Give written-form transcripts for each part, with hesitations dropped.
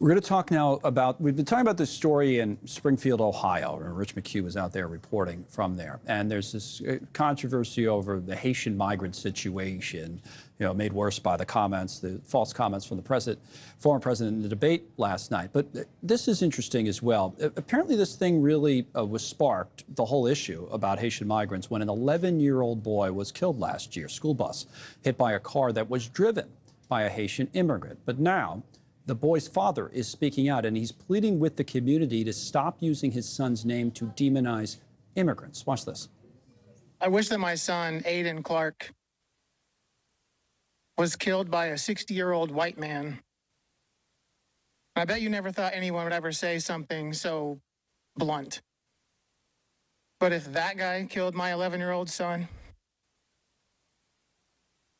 We're going to talk now about, we've been talking about this story in Springfield, Ohio, where Rich McHugh was out there reporting from there. And there's this controversy over the Haitian migrant situation, made worse by the comments, the false comments from the former president in the debate last night. But this is interesting as well. Apparently this thing really was sparked, the whole issue about Haitian migrants, when an 11-year-old boy was killed last year, school bus, hit by a car that was driven by a Haitian immigrant. But now, the boy's father is speaking out, and he's pleading with the community to stop using his son's name to demonize immigrants. Watch this. I wish that my son, Aiden Clark, was killed by a 60-year-old white man. I bet you never thought anyone would ever say something so blunt. But if that guy killed my 11-year-old son,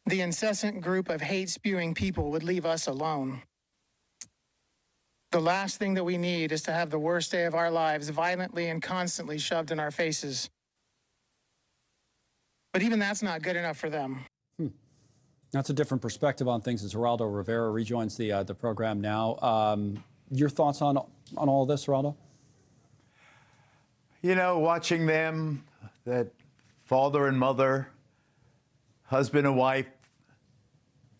the incessant group of hate-spewing people would leave us alone. The last thing that we need is to have the worst day of our lives violently and constantly shoved in our faces. But even that's not good enough for them. That's a different perspective on things as Geraldo Rivera rejoins the program now. Your thoughts on all of this, Geraldo? Watching them, that father and mother, husband and wife,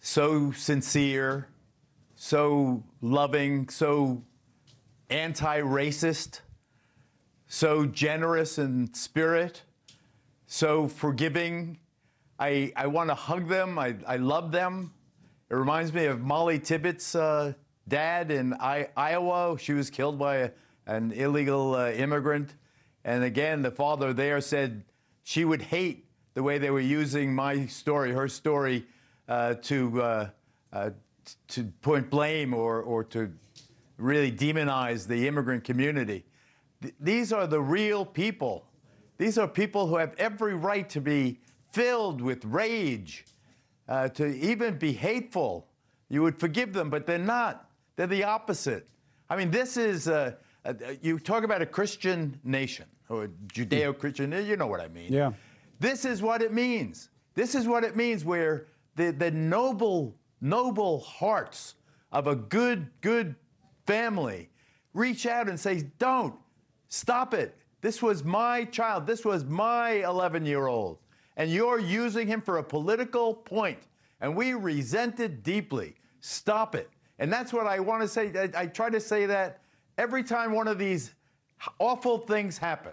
so sincere, so loving, so anti-racist, so generous in spirit, so forgiving. I want to hug them. I love them. It reminds me of Molly Tibbetts' dad in Iowa. She was killed by an illegal immigrant. And again, the father there said she would hate the way they were using my story, her story, to point blame or to really demonize the immigrant community. These are the real people. These are people who have every right to be filled with rage, to even be hateful. You would forgive them, but they're not. They're the opposite. I mean, this is, you talk about a Christian nation, or Judeo-Christian, you know what I mean. Yeah. This is what it means. This is what it means, where the noble hearts of a good family reach out and say, don't, stop it. This was my child. This was my 11-year-old. And you're using him for a political point. And we resent it deeply. Stop it. And that's what I want to say. I try to say that every time one of these awful things happen.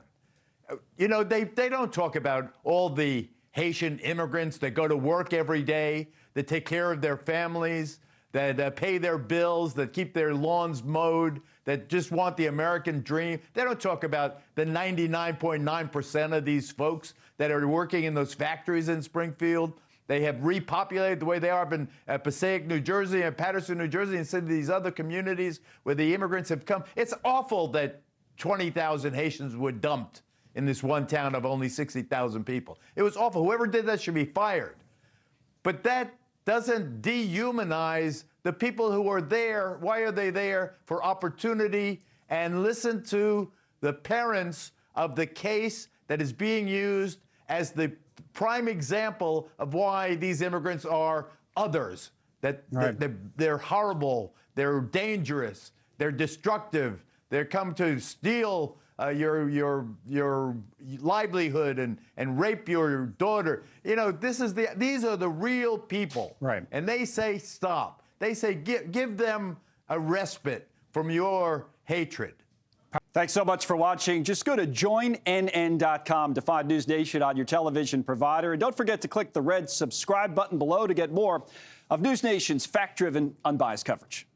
They don't talk about all the Haitian immigrants that go to work every day, that take care of their families, that pay their bills, that keep their lawns mowed, that just want the American dream. They don't talk about the 99.9% of these folks that are working in those factories in Springfield. They have repopulated the way they are up in Passaic, New Jersey, and Patterson, New Jersey, and some of these other communities where the immigrants have come. It's awful that 20,000 Haitians were dumped in this one town of only 60,000 people. It was awful. Whoever did that should be fired. But that doesn't dehumanize the people who are there. Why are they there? For opportunity. And listen to the parents of the case that is being used as the prime example of why these immigrants are others. That they're horrible, they're dangerous, they're destructive, they come to steal your livelihood and rape your daughter. These are the real people. Right. And they say stop. They say give them a respite from your hatred. Thanks so much for watching. Just go to joinnn.com to find NewsNation on your television provider. And don't forget to click the red subscribe button below to get more of NewsNation's fact-driven, unbiased coverage.